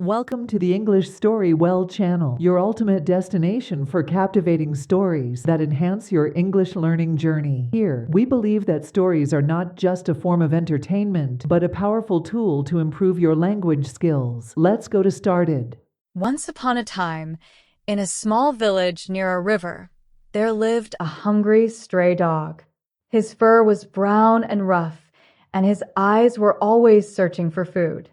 Welcome to the Englishstorywell channel, your ultimate destination for captivating stories that enhance your English learning journey. Here, we believe that stories are not just a form of entertainment, but a powerful tool to improve your language skills. Let's go to started. Once upon a time, in a small village near a river, there lived a hungry stray dog. His fur was brown and rough, and his eyes were always searching for food.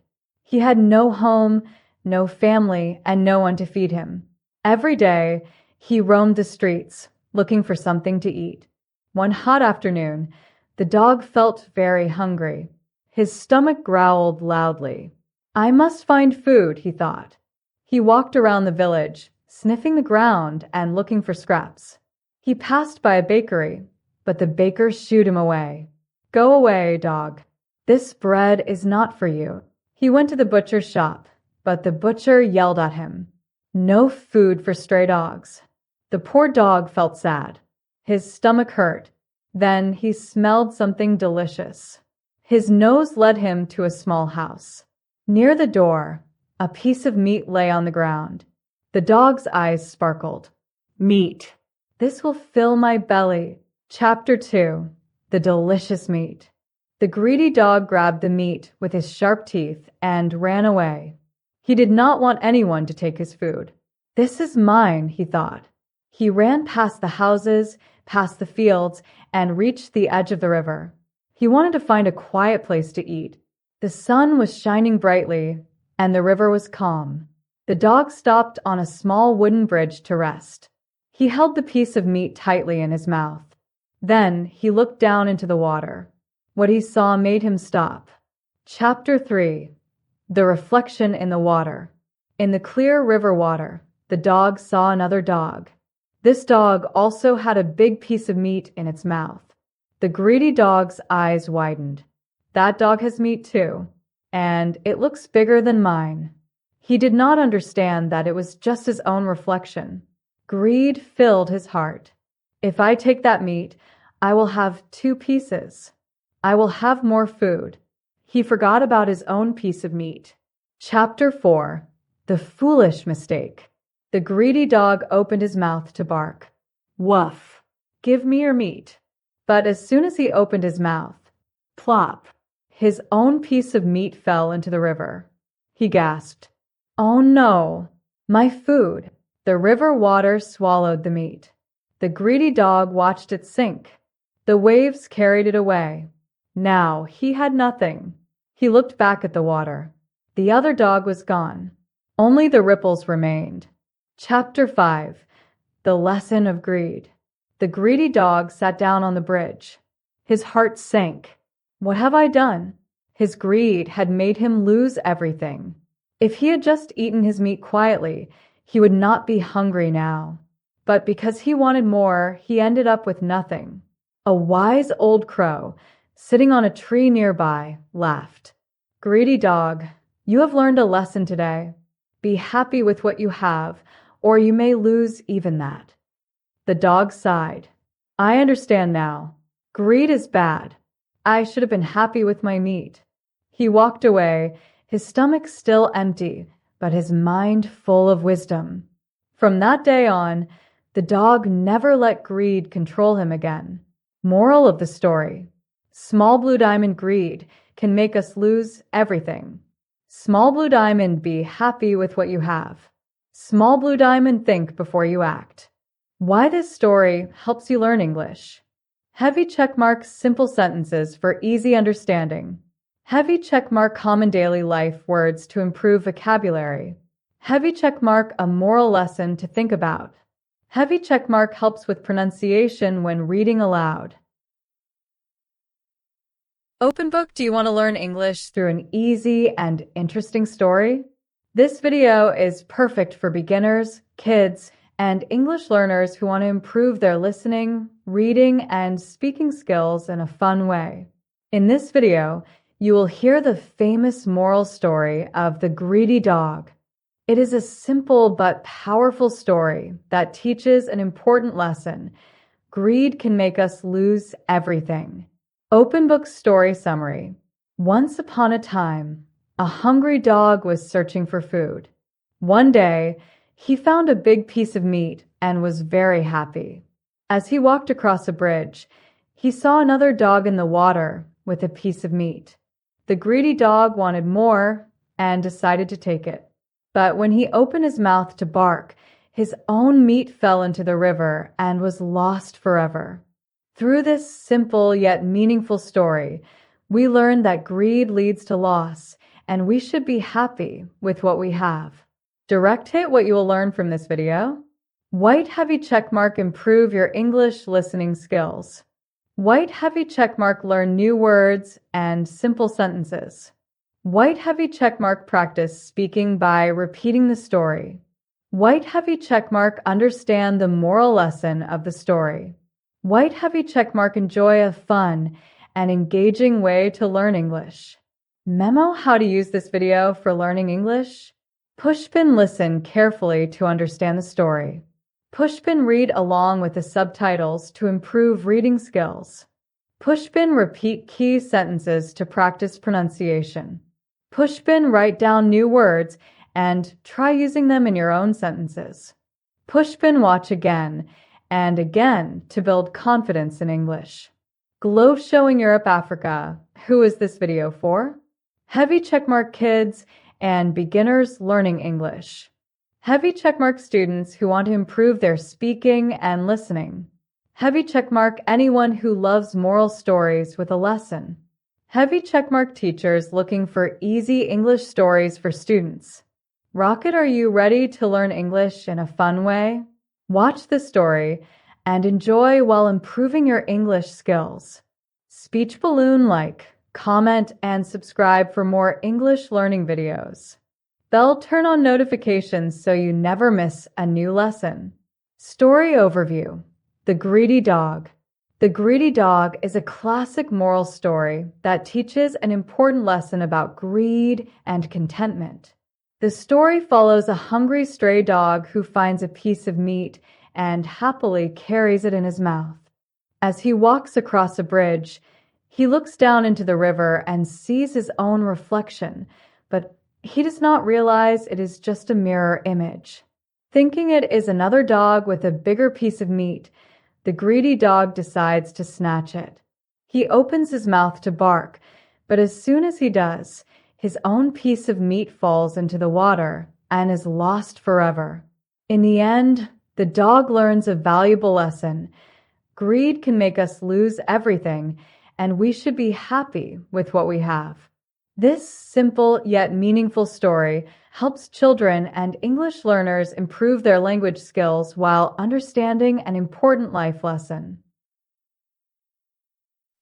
He had no home, no family, and no one to feed him. Every day, he roamed the streets, looking for something to eat. One hot afternoon, the dog felt very hungry. His stomach growled loudly. "I must find food," he thought. He walked around the village, sniffing the ground and looking for scraps. He passed by a bakery, but the baker shooed him away. "Go away, dog. This bread is not for you." He went to the butcher's shop, but the butcher yelled at him. No food for stray dogs. The poor dog felt sad. His stomach hurt. Then he smelled something delicious. His nose led him to a small house. Near the door, a piece of meat lay on the ground. The dog's eyes sparkled. "Meat. This will fill my belly." Chapter 2. The Delicious Meat. The greedy dog grabbed the meat with his sharp teeth and ran away. He did not want anyone to take his food. "This is mine," he thought. He ran past the houses, past the fields, and reached the edge of the river. He wanted to find a quiet place to eat. The sun was shining brightly, and the river was calm. The dog stopped on a small wooden bridge to rest. He held the piece of meat tightly in his mouth. Then he looked down into the water. What he saw made him stop. Chapter 3. The Reflection in the Water. In the clear river water, the dog saw another dog. This dog also had a big piece of meat in its mouth. The greedy dog's eyes widened. "That dog has meat too, and it looks bigger than mine." He did not understand that it was just his own reflection. Greed filled his heart. "If I take that meat, I will have 2 pieces. I will have more food." He forgot about his own piece of meat. Chapter 4. The Foolish Mistake. The greedy dog opened his mouth to bark. "Woof! Give me your meat." But as soon as he opened his mouth, plop, his own piece of meat fell into the river. He gasped, "Oh no, my food." The river water swallowed the meat. The greedy dog watched it sink. The waves carried it away. Now he had nothing. He looked back at the water. The other dog was gone. Only the ripples remained. Chapter 5. The Lesson of Greed. The greedy dog sat down on the bridge. His heart sank. What have I done? His greed had made him lose everything. If he had just eaten his meat quietly, he would not be hungry now. But because he wanted more, he ended up with nothing. A wise old crow, sitting on a tree nearby, laughed. "Greedy dog, you have learned a lesson today. Be happy with what you have, or you may lose even that." The dog sighed. "I understand now. Greed is bad. I should have been happy with my meat." He walked away, his stomach still empty, but his mind full of wisdom. From that day on, the dog never let greed control him again. Moral of the story: small blue diamond greed can make us lose everything. Small blue diamond, be happy with what you have. Small blue diamond, think before you act. Why this story helps you learn English. Heavy checkmark simple sentences for easy understanding. Heavy checkmark common daily life words to improve vocabulary. Heavy checkmark a moral lesson to think about. Heavy checkmark helps with pronunciation when reading aloud. Open Book, do you want to learn English through an easy and interesting story? This video is perfect for beginners, kids, and English learners who want to improve their listening, reading, and speaking skills in a fun way. In this video, you will hear the famous moral story of the greedy dog. It is a simple but powerful story that teaches an important lesson. Greed can make us lose everything. Open Book Story Summary. Once upon a time, A hungry dog was searching for food. One day, he found a big piece of meat and was very happy. As he walked across a bridge, he saw another dog in the water with a piece of meat. The greedy dog wanted more and decided to take it. But when he opened his mouth to bark, his own meat fell into the river and was lost forever. Through this simple yet meaningful story, we learn that greed leads to loss, and we should be happy with what we have. Direct hit what you will learn from this video. White heavy checkmark improve your English listening skills. White heavy checkmark learn new words and simple sentences. White heavy checkmark practice speaking by repeating the story. White heavy checkmark understand the moral lesson of the story. White heavy checkmark enjoy a fun and engaging way to learn English. Memo how to use this video for learning English. Pushpin listen carefully to understand the story. Pushpin read along with the subtitles to improve reading skills. Pushpin repeat key sentences to practice pronunciation. Pushpin write down new words and try using them in your own sentences. Pushpin watch again and again to build confidence in English. Globe showing Europe Africa. Who is this video for? Heavy checkmark kids and beginners learning English. Heavy checkmark students who want to improve their speaking and listening. Heavy checkmark anyone who loves moral stories with a lesson. Heavy checkmark teachers looking for easy English stories for students. Rocket, are you ready to learn English in a fun way? Watch the story and enjoy while improving your English skills. Speech balloon like, comment, and subscribe for more English learning videos. Bell turn on notifications so you never miss a new lesson. Story overview. The Greedy Dog. The Greedy Dog is a classic moral story that teaches an important lesson about greed and contentment. The story follows a hungry stray dog who finds a piece of meat and happily carries it in his mouth. As he walks across a bridge, he looks down into the river and sees his own reflection, but he does not realize it is just a mirror image. Thinking it is another dog with a bigger piece of meat, the greedy dog decides to snatch it. He opens his mouth to bark, but as soon as he does, his own piece of meat falls into the water and is lost forever. In the end, the dog learns a valuable lesson. Greed can make us lose everything, and we should be happy with what we have. This simple yet meaningful story helps children and English learners improve their language skills while understanding an important life lesson.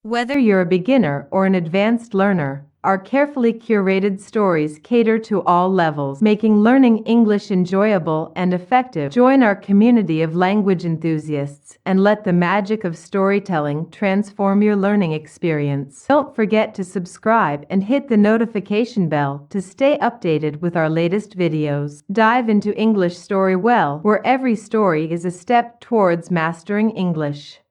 Whether you're a beginner or an advanced learner, our carefully curated stories cater to all levels, making learning English enjoyable and effective. Join our community of language enthusiasts and let the magic of storytelling transform your learning experience. Don't forget to subscribe and hit the notification bell to stay updated with our latest videos. Dive into Englishstorywell, where every story is a step towards mastering English.